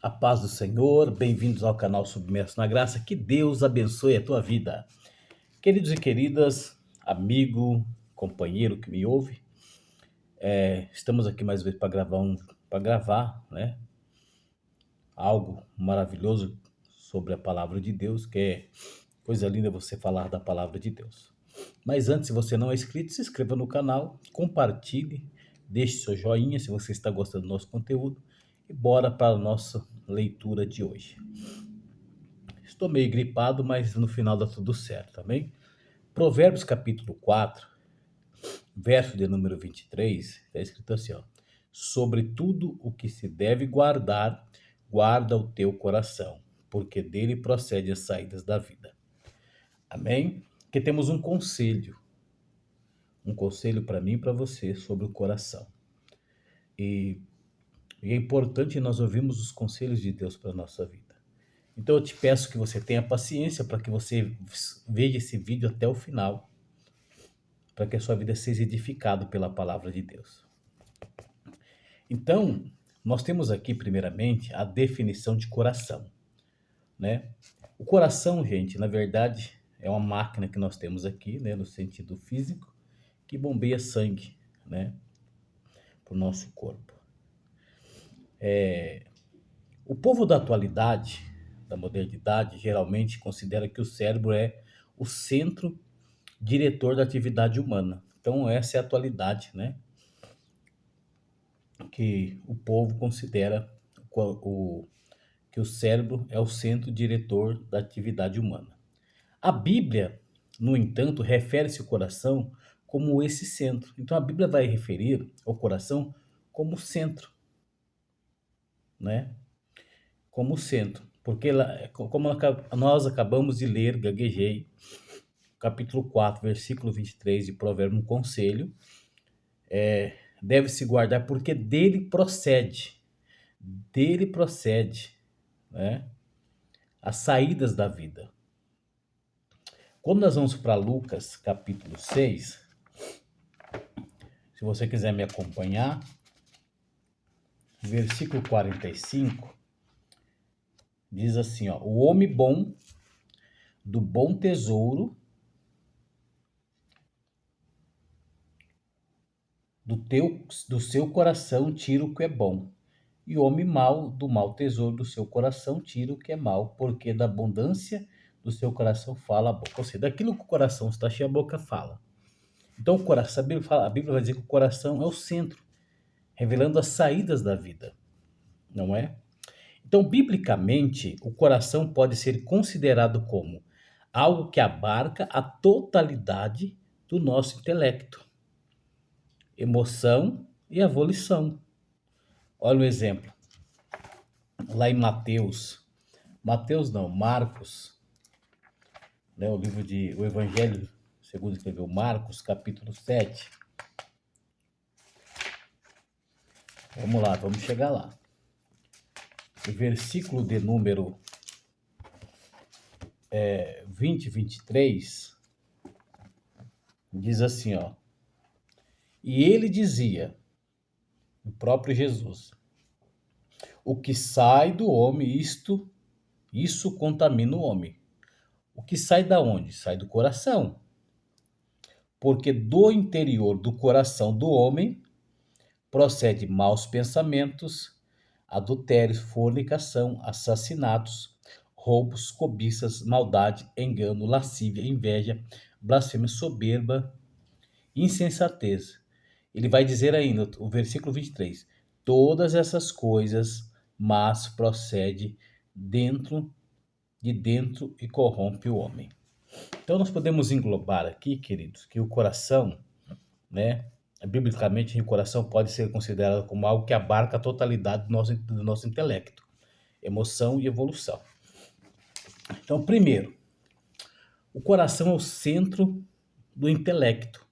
A paz do Senhor, bem-vindos ao canal Submerso na Graça, que Deus abençoe a tua vida. Queridos e queridas, amigo, companheiro que me ouve, estamos aqui mais uma vez para gravar, né, algo maravilhoso sobre a palavra de Deus, que é coisa linda você falar da palavra de Deus. Mas antes, se você não é inscrito, se inscreva no canal, compartilhe, deixe seu joinha se você está gostando do nosso conteúdo e bora para a nossa leitura de hoje. Estou meio gripado, mas no final dá tudo certo, tá bem? Provérbios capítulo 4, verso de número 23, está escrito assim, ó. Sobre tudo o que se deve guardar, guarda o teu coração, porque dele procede as saídas da vida. Amém? Que temos um conselho para mim e para você sobre o coração. E, e é importante nós ouvirmos os conselhos de Deus para a nossa vida. Então eu te peço que você tenha paciência para que você veja esse vídeo até o final, para que a sua vida seja edificada pela palavra de Deus. Então, nós temos aqui primeiramente a definição de coração, né? O coração, gente, na verdade, é uma máquina que nós temos aqui, né, no sentido físico, que bombeia sangue, né, para o nosso corpo. O povo da atualidade, da modernidade, geralmente considera que o cérebro é o centro diretor da atividade humana. Então, essa é a atualidade, né? Que o povo considera que o cérebro é o centro diretor da atividade humana. A Bíblia, no entanto, refere-se ao coração como esse centro. Então, a Bíblia vai referir ao coração como centro, né? Como centro. Porque, como nós acabamos de ler, gaguejei, capítulo 4, versículo 23 de Provérbios, um conselho, deve-se guardar porque dele procede, né, as saídas da vida. Quando nós vamos para Lucas, capítulo 6, se você quiser me acompanhar, versículo 45, diz assim, ó, o homem bom, do bom tesouro, do seu coração tira o que é bom. E o homem mau, do mau tesouro do seu coração tira o que é mau, porque da abundância do seu coração fala a boca. Ou seja, daquilo que o coração está cheio, a boca fala. Então, o coração, a Bíblia vai dizer que o coração é o centro, revelando as saídas da vida, não é? Então, biblicamente, o coração pode ser considerado como algo que abarca a totalidade do nosso intelecto, emoção e a volição. Olha o exemplo, lá em Marcos, né, o Evangelho segundo escreveu Marcos, capítulo 7. Vamos lá, vamos chegar lá. O versículo de número 20, 23, diz assim, ó. E ele dizia, o próprio Jesus, o que sai do homem, isso contamina o homem. O que sai da onde? Sai do coração. Porque do interior do coração do homem procede maus pensamentos, adultérios, fornicação, assassinatos, roubos, cobiças, maldade, engano, lascívia, inveja, blasfêmia, soberba, insensatez. Ele vai dizer ainda, o versículo 23, todas essas coisas, mas procede de dentro e corrompe o homem. Então nós podemos englobar aqui, queridos, que o coração, né, biblicamente o coração pode ser considerado como algo que abarca a totalidade do nosso intelecto, emoção e evolução. Então, primeiro, o coração é o centro do intelecto,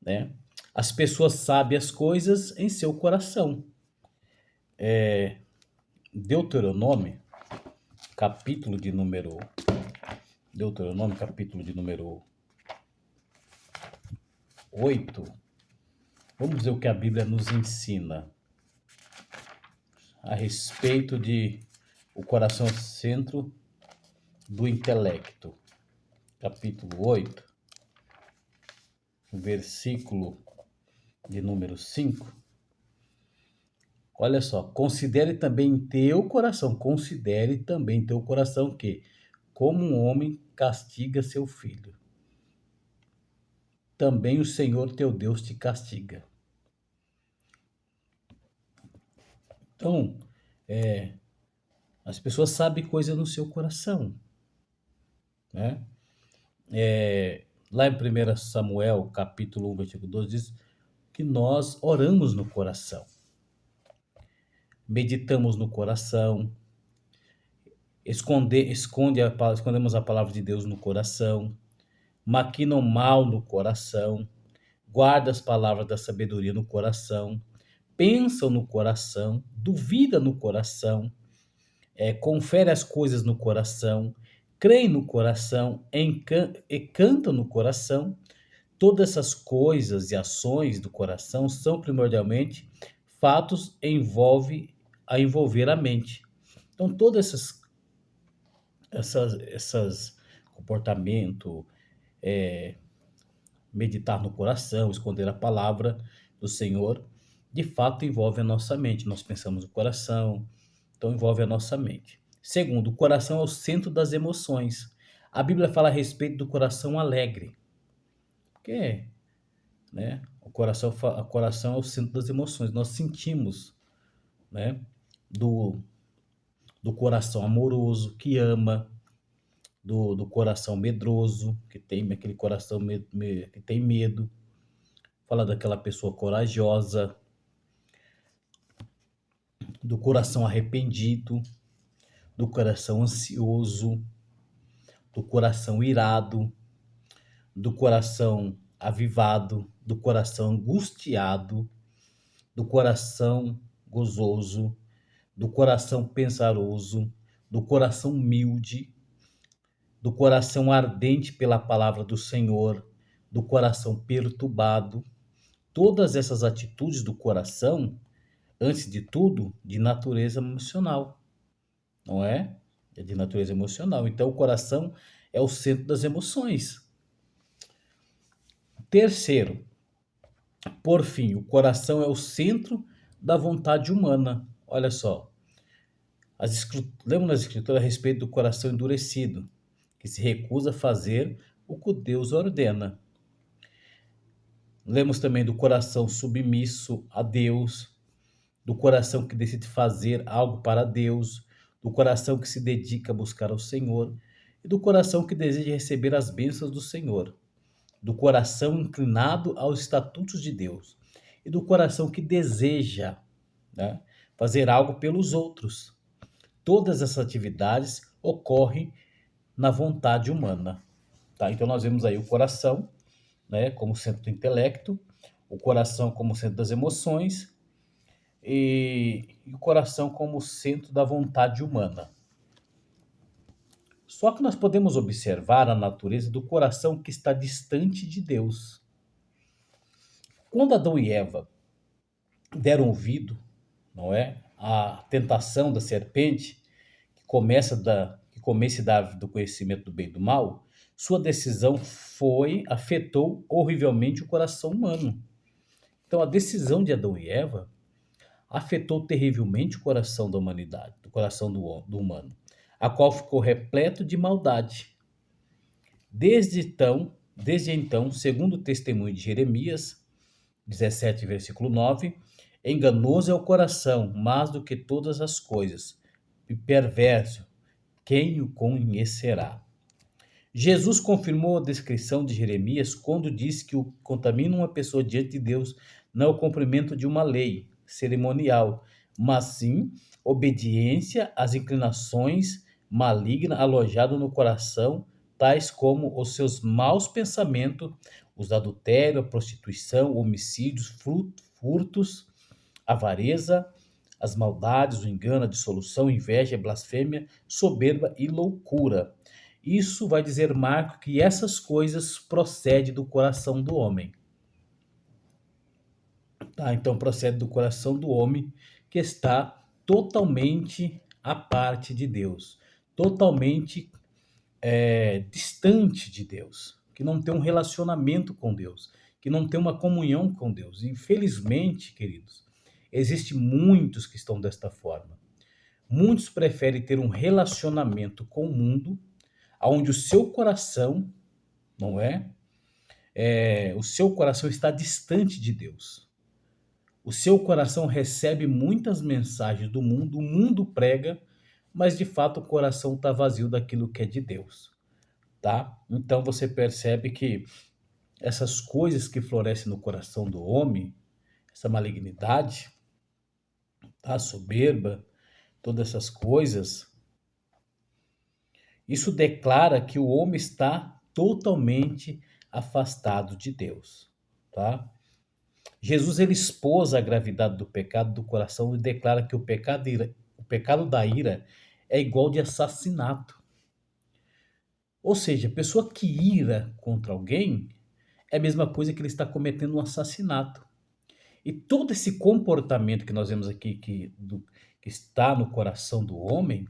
né? As pessoas sabem as coisas em seu coração. Deuteronômio, capítulo de número Deuteronômio, capítulo de número 8. Vamos ver o que a Bíblia nos ensina. a respeito de o coração é o centro do intelecto. Capítulo 8, versículo de número 5. Olha só, considere também teu coração que, como um homem castiga seu filho, também o Senhor teu Deus te castiga. Então, as pessoas sabem coisa no seu coração, né? Lá em 1 Samuel, capítulo 1, versículo 12, diz que nós oramos no coração, meditamos no coração, escondemos a palavra de Deus no coração, maquinam mal no coração, guarda as palavras da sabedoria no coração, pensam no coração, duvida no coração, confere as coisas no coração, creem no coração, e cantam no coração. Todas essas coisas e ações do coração são primordialmente fatos a envolver a mente. Então, todas essas comportamento, meditar no coração, esconder a palavra do Senhor, de fato envolve a nossa mente. Nós pensamos no coração, então envolve a nossa mente. Segundo, o coração é o centro das emoções. A Bíblia fala a respeito do coração alegre. Porque, né, o coração é o centro das emoções. Nós sentimos, né, do, do coração amoroso, que ama, do coração medroso, que tem aquele coração que tem medo. Fala daquela pessoa corajosa, do coração arrependido, do coração ansioso, do coração irado, do coração avivado, do coração angustiado, do coração gozoso, do coração pensaroso, do coração humilde, do coração ardente pela palavra do Senhor, do coração perturbado. Todas essas atitudes do coração, antes de tudo, de natureza emocional, não é? É de natureza emocional. Então, o coração é o centro das emoções. Terceiro, por fim, o coração é o centro da vontade humana. Olha só, lembra nas escrituras a respeito do coração endurecido, que se recusa a fazer o que Deus ordena. Lemos também do coração submisso a Deus, do coração que decide fazer algo para Deus, do coração que se dedica a buscar ao Senhor e do coração que deseja receber as bênçãos do Senhor, do coração inclinado aos estatutos de Deus e do coração que deseja, né, fazer algo pelos outros. Todas essas atividades ocorrem na vontade humana. Tá? Então nós vemos aí o coração, né, como centro do intelecto, o coração como centro das emoções e o coração como centro da vontade humana. Só que nós podemos observar a natureza do coração que está distante de Deus. Quando Adão e Eva deram ouvido, não é, à tentação da serpente, que comece do conhecimento do bem e do mal, sua decisão afetou horrivelmente o coração humano. Então a decisão de Adão e Eva afetou terrivelmente o coração da humanidade, do coração do humano, a qual ficou repleto de maldade. Desde então, segundo o testemunho de Jeremias 17, versículo 9, enganoso é o coração, mais do que todas as coisas, e perverso, quem o conhecerá? Jesus confirmou a descrição de Jeremias quando disse que o que contamina uma pessoa diante de Deus não é o cumprimento de uma lei cerimonial, mas sim obediência às inclinações malignas alojadas no coração, tais como os seus maus pensamentos, os adultério, a prostituição, homicídios, furtos, avareza, as maldades, o engano, a dissolução, inveja, blasfêmia, soberba e loucura. Isso vai dizer Marco que essas coisas procedem do coração do homem. Tá? Então procede do coração do homem que está totalmente à parte de Deus, totalmente distante de Deus, que não tem um relacionamento com Deus, que não tem uma comunhão com Deus. Infelizmente, queridos, existem muitos que estão desta forma. Muitos preferem ter um relacionamento com o mundo, onde o seu coração, não é? O seu coração está distante de Deus. O seu coração recebe muitas mensagens do mundo, o mundo prega, mas de fato o coração está vazio daquilo que é de Deus, tá? Então você percebe que essas coisas que florescem no coração do homem, essa malignidade, a soberba, todas essas coisas, isso declara que o homem está totalmente afastado de Deus, tá? Jesus ele expôs a gravidade do pecado do coração e declara que o pecado da ira é igual de assassinato. Ou seja, a pessoa que ira contra alguém é a mesma coisa que ele está cometendo um assassinato. E todo esse comportamento que nós vemos aqui, que está no coração do homem,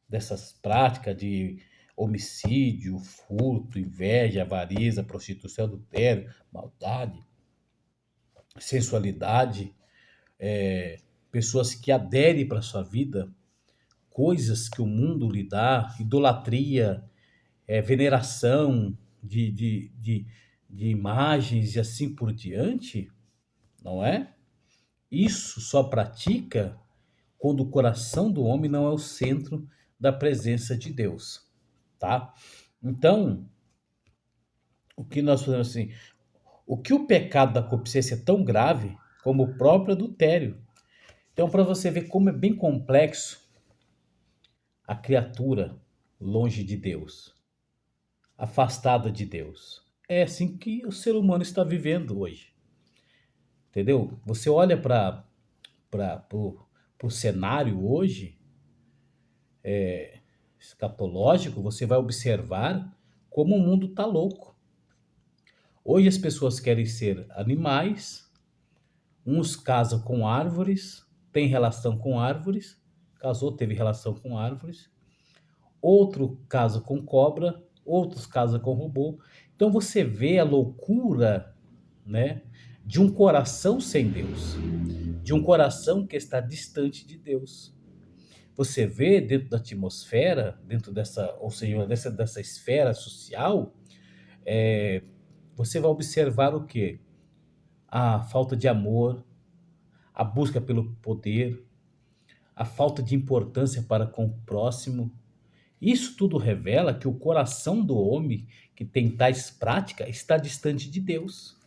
dessas práticas de homicídio, furto, inveja, avareza, prostituição, adultério, maldade, sensualidade, pessoas que aderem para a sua vida, coisas que o mundo lhe dá, idolatria, veneração de imagens e assim por diante, não é? Isso só pratica quando o coração do homem não é o centro da presença de Deus, tá? Então, o que nós fazemos assim, o que o pecado da concupiscência é tão grave como o próprio adultério. Então, para você ver como é bem complexo a criatura longe de Deus, afastada de Deus. É assim que o ser humano está vivendo hoje. Entendeu? Você olha para o cenário hoje, escatológico, você vai observar como o mundo está louco. Hoje as pessoas querem ser animais, uns casam com árvores, têm relação com árvores, casou, teve relação com árvores, outro casa com cobra, outros casam com robô. Então você vê a loucura, né, de um coração sem Deus, de um coração que está distante de Deus. Você vê dentro da atmosfera, dentro dessa, ou seja, dessa esfera social, você vai observar o quê? A falta de amor, a busca pelo poder, a falta de importância para com o próximo. Isso tudo revela que o coração do homem que tem tais práticas está distante de Deus,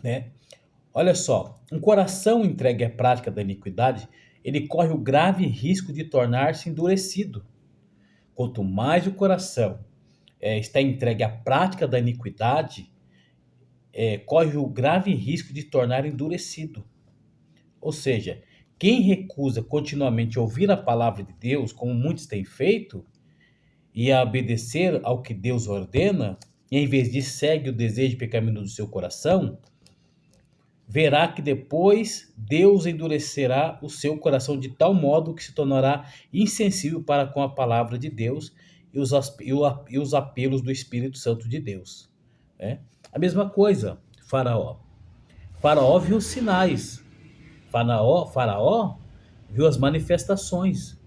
né? Olha só, um coração entregue à prática da iniquidade, ele corre o grave risco de tornar-se endurecido. Quanto mais o coração está entregue à prática da iniquidade, corre o grave risco de tornar endurecido. Ou seja, quem recusa continuamente ouvir a palavra de Deus, como muitos têm feito, e a obedecer ao que Deus ordena, e em vez disso segue o desejo pecaminoso do seu coração, verá que depois Deus endurecerá o seu coração de tal modo que se tornará insensível para com a palavra de Deus e os apelos do Espírito Santo de Deus, né? A mesma coisa, Faraó. Faraó viu os sinais. Faraó viu as manifestações.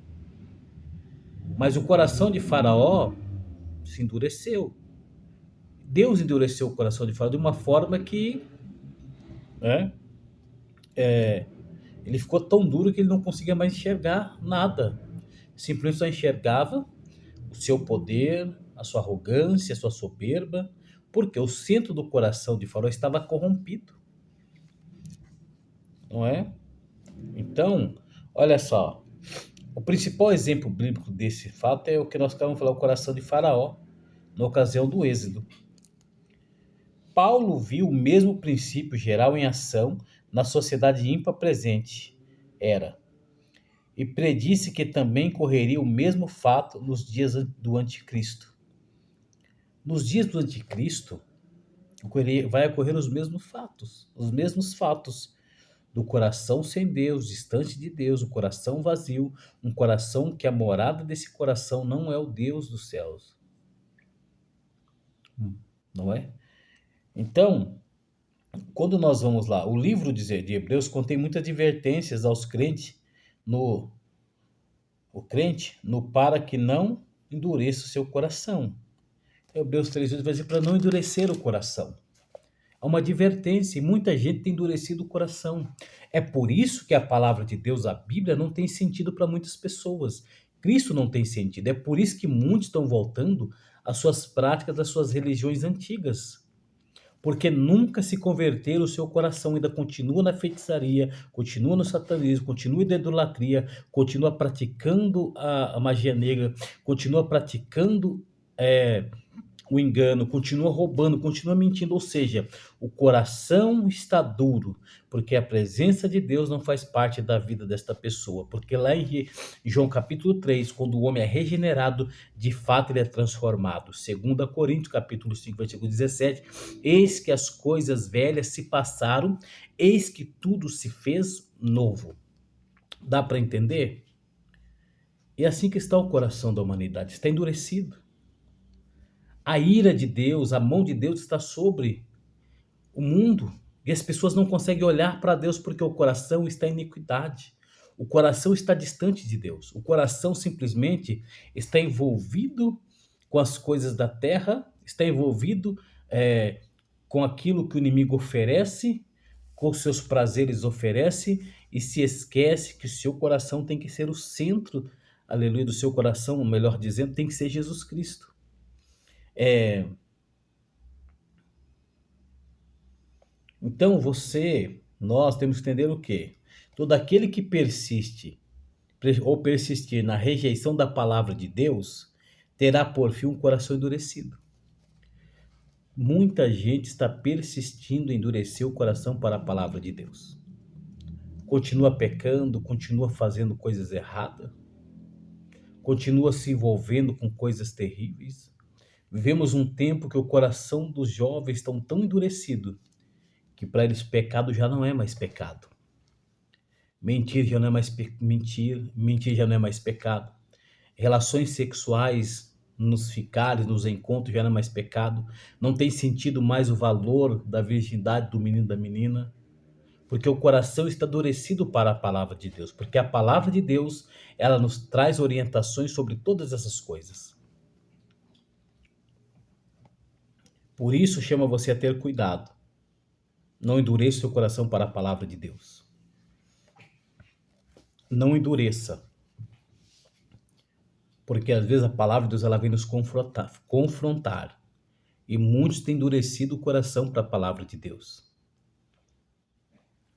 Mas o coração de Faraó se endureceu. Deus endureceu o coração de Faraó de uma forma que, né, ele ficou tão duro que ele não conseguia mais enxergar nada. Simplesmente só enxergava o seu poder, a sua arrogância, a sua soberba, porque o centro do coração de Faraó estava corrompido. Não é? Então, olha só. O principal exemplo bíblico desse fato é o que nós acabamos de falar, o coração de Faraó, na ocasião do Êxodo. Paulo viu o mesmo princípio geral em ação na sociedade ímpar presente, e predisse que também correria o mesmo fato nos dias do Anticristo. Nos dias do Anticristo, vai ocorrer os mesmos fatos do coração sem Deus, distante de Deus, o coração vazio, um coração que a morada desse coração não é o Deus dos céus, não é? Então, quando nós vamos lá, o livro de Hebreus contém muitas advertências aos crentes no o crente no para que não endureça o seu coração. Hebreus 3:8 vai dizer para não endurecer o coração. É uma advertência e muita gente tem endurecido o coração. É por isso que a palavra de Deus, a Bíblia, não tem sentido para muitas pessoas. Cristo não tem sentido. É por isso que muitos estão voltando às suas práticas, às suas religiões antigas. Porque nunca se converteram, o seu coração ainda continua na feitiçaria, continua no satanismo, continua na idolatria, continua praticando a magia negra, continua praticando o engano, continua roubando, continua mentindo. Ou seja, o coração está duro, porque a presença de Deus não faz parte da vida desta pessoa. Porque lá em João capítulo 3, quando o homem é regenerado, de fato ele é transformado. 2 Coríntios capítulo 5, versículo 17, eis que as coisas velhas se passaram, eis que tudo se fez novo. Dá para entender? E assim que está o coração da humanidade, está endurecido. A ira de Deus, a mão de Deus está sobre o mundo. E as pessoas não conseguem olhar para Deus porque o coração está em iniquidade. O coração está distante de Deus. O coração simplesmente está envolvido com as coisas da terra, está envolvido com aquilo que o inimigo oferece, com os seus prazeres oferece, e se esquece que o seu coração tem que ser o centro, aleluia, do seu coração, melhor dizendo, tem que ser Jesus Cristo. Então nós temos que entender o quê? Todo aquele que persiste ou persistir na rejeição da palavra de Deus, terá por fim um coração endurecido. Muita gente está persistindo em endurecer o coração para a palavra de Deus. Continua pecando, continua fazendo coisas erradas, continua se envolvendo com coisas terríveis. Vivemos um tempo que o coração dos jovens está tão endurecido que para eles pecado já não é mais pecado. Mentir já não é mais mentir já não é mais pecado. Relações sexuais nos ficares, nos encontros já não é mais pecado. Não tem sentido mais o valor da virgindade do menino e da menina, porque o coração está endurecido para a palavra de Deus, porque a palavra de Deus, ela nos traz orientações sobre todas essas coisas. Por isso chama você a ter cuidado. Não endureça o seu coração para a palavra de Deus. Não endureça. Porque às vezes a palavra de Deus ela vem nos confrontar. E muitos têm endurecido o coração para a palavra de Deus.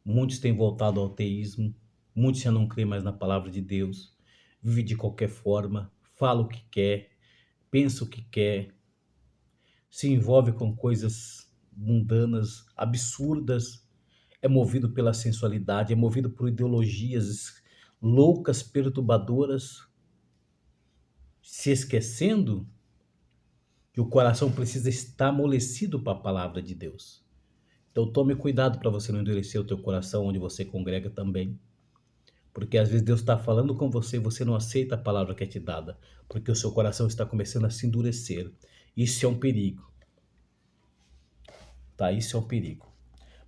Muitos têm voltado ao ateísmo. Muitos já não creem mais na palavra de Deus. Vive de qualquer forma. Fala o que quer. Pensa o que quer. Se envolve com coisas mundanas, absurdas. É movido pela sensualidade. É movido por ideologias loucas, perturbadoras. Se esquecendo que o coração precisa estar amolecido para a palavra de Deus. Então tome cuidado para você não endurecer o teu coração onde você congrega também. Porque às vezes Deus está falando com você e você não aceita a palavra que é te dada. Porque o seu coração está começando a se endurecer. Isso é um perigo. Tá? Isso é um perigo.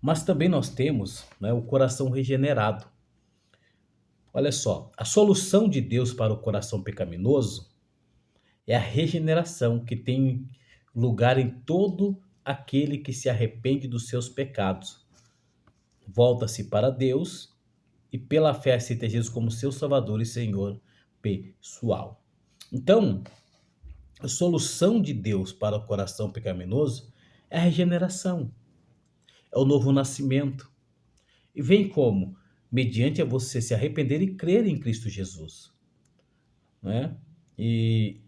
Mas também nós temos, né, o coração regenerado. Olha só, a solução de Deus para o coração pecaminoso é a regeneração que tem lugar em todo aquele que se arrepende dos seus pecados. Volta-se para Deus e pela fé aceita Jesus como seu Salvador e Senhor pessoal. Então, a solução de Deus para o coração pecaminoso é a regeneração, é o novo nascimento. E vem como? Mediante a você se arrepender e crer em Cristo Jesus. Né? E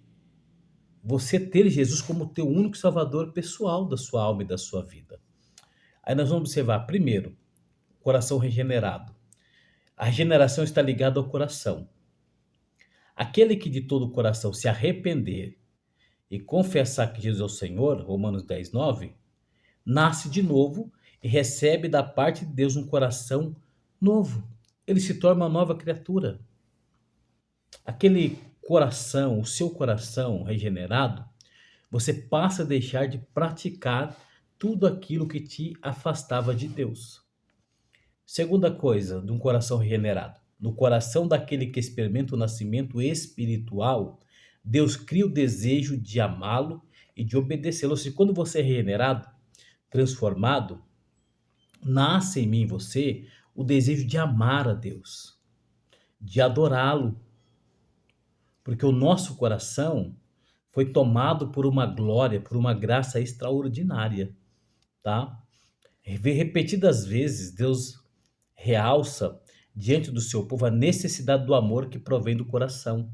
você ter Jesus como teu único salvador pessoal da sua alma e da sua vida. Aí nós vamos observar, primeiro, coração regenerado. A regeneração está ligada ao coração. Aquele que de todo o coração se arrepender e confessar que Jesus é o Senhor, Romanos 10:9, nasce de novo e recebe da parte de Deus um coração novo. Ele se torna uma nova criatura. Aquele coração, o seu coração regenerado, você passa a deixar de praticar tudo aquilo que te afastava de Deus. Segunda coisa de um coração regenerado. No coração daquele que experimenta o nascimento espiritual, Deus cria o desejo de amá-lo e de obedecê-lo. Ou seja, quando você é regenerado, transformado, nasce em mim e você o desejo de amar a Deus, de adorá-lo, porque o nosso coração foi tomado por uma glória, por uma graça extraordinária, tá? Repetidas vezes, Deus realça diante do seu povo a necessidade do amor que provém do coração.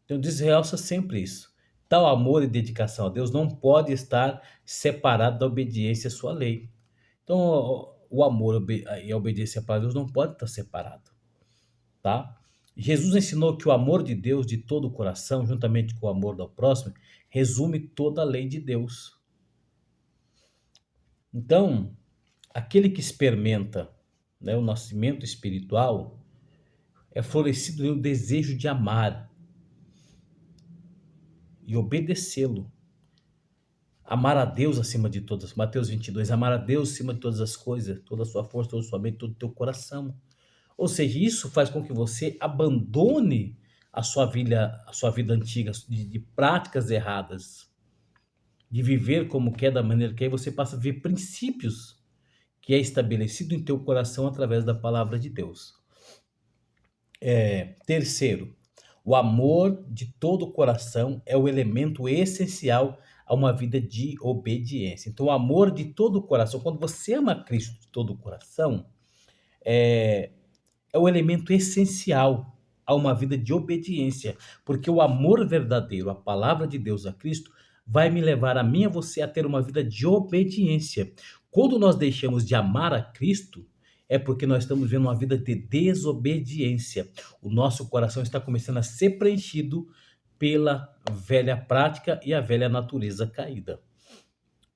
Então, Deus realça sempre isso. Tal amor e dedicação a Deus não pode estar separado da obediência à sua lei. Então, o amor e a obediência para Deus não pode estar separado, tá? Jesus ensinou que o amor de Deus de todo o coração, juntamente com o amor do próximo, resume toda a lei de Deus. Então, aquele que experimenta, né, o nascimento espiritual é florescido no desejo de amar e obedecê-lo. Amar a Deus acima de todas. Mateus 22, amar a Deus acima de todas as coisas, toda a sua força, toda a sua mente, todo o teu coração. Ou seja, isso faz com que você abandone a sua vida antiga, de práticas erradas, de viver como quer, da maneira que é, e você passa a ver princípios que é estabelecido em teu coração através da palavra de Deus. Terceiro, o amor de todo o coração é o elemento essencial a uma vida de obediência. Então, o amor de todo o coração, quando você ama Cristo de todo o coração, é o elemento essencial a uma vida de obediência, porque o amor verdadeiro, a palavra de Deus a Cristo, vai me levar a mim e a você a ter uma vida de obediência. Quando nós deixamos de amar a Cristo, é porque nós estamos vivendo uma vida de desobediência. O nosso coração está começando a ser preenchido pela velha prática e a velha natureza caída.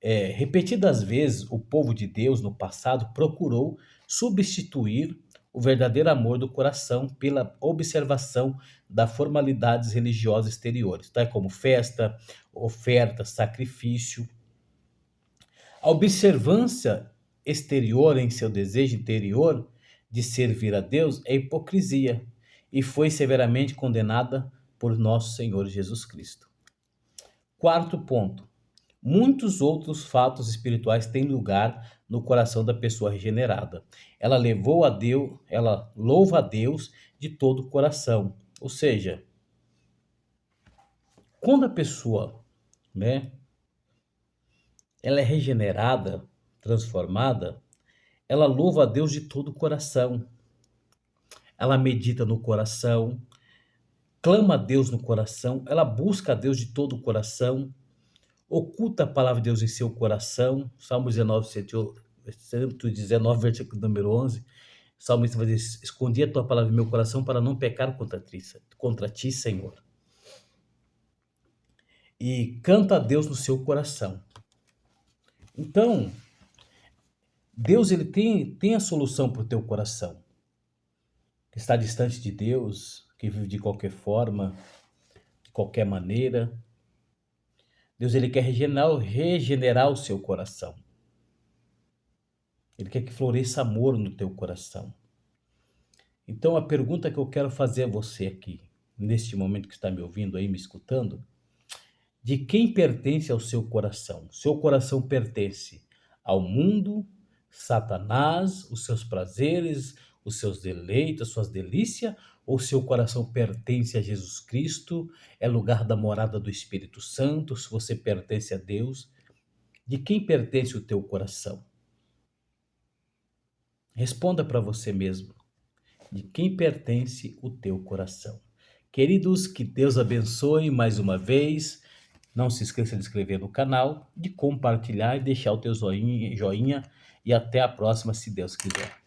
Repetidas vezes, o povo de Deus no passado procurou substituir o verdadeiro amor do coração pela observação das formalidades religiosas exteriores, tá? Como festa, oferta, sacrifício. A observância exterior em seu desejo interior de servir a Deus é hipocrisia e foi severamente condenada por nosso Senhor Jesus Cristo. Quarto ponto. Muitos outros fatos espirituais têm lugar no coração da pessoa regenerada. Ela louva a Deus de todo o coração. Ou seja, quando a pessoa, né, ela é regenerada, transformada, ela louva a Deus de todo o coração. Ela medita no coração, clama a Deus no coração, ela busca a Deus de todo o coração, oculta a palavra de Deus em seu coração. Salmo 19, 119, versículo número 11. O salmista vai dizer: escondi a tua palavra em meu coração para não pecar contra ti, Senhor. E canta a Deus no seu coração. Então, Deus ele tem a solução para o teu coração. Que está distante de Deus, que vive de qualquer forma, de qualquer maneira. Deus ele quer regenerar o seu coração. Ele quer que floresça amor no teu coração. Então a pergunta que eu quero fazer a você aqui, neste momento que está me ouvindo aí, me escutando, de quem pertence ao seu coração? Seu coração pertence ao mundo, Satanás, os seus prazeres, os seus deleites, as suas delícias, ou seu coração pertence a Jesus Cristo, é lugar da morada do Espírito Santo? Se você pertence a Deus, de quem pertence o teu coração? Responda para você mesmo, de quem pertence o teu coração? Queridos, que Deus abençoe mais uma vez. Não se esqueça de inscrever no canal, de compartilhar e deixar o teu joinha e até a próxima, se Deus quiser.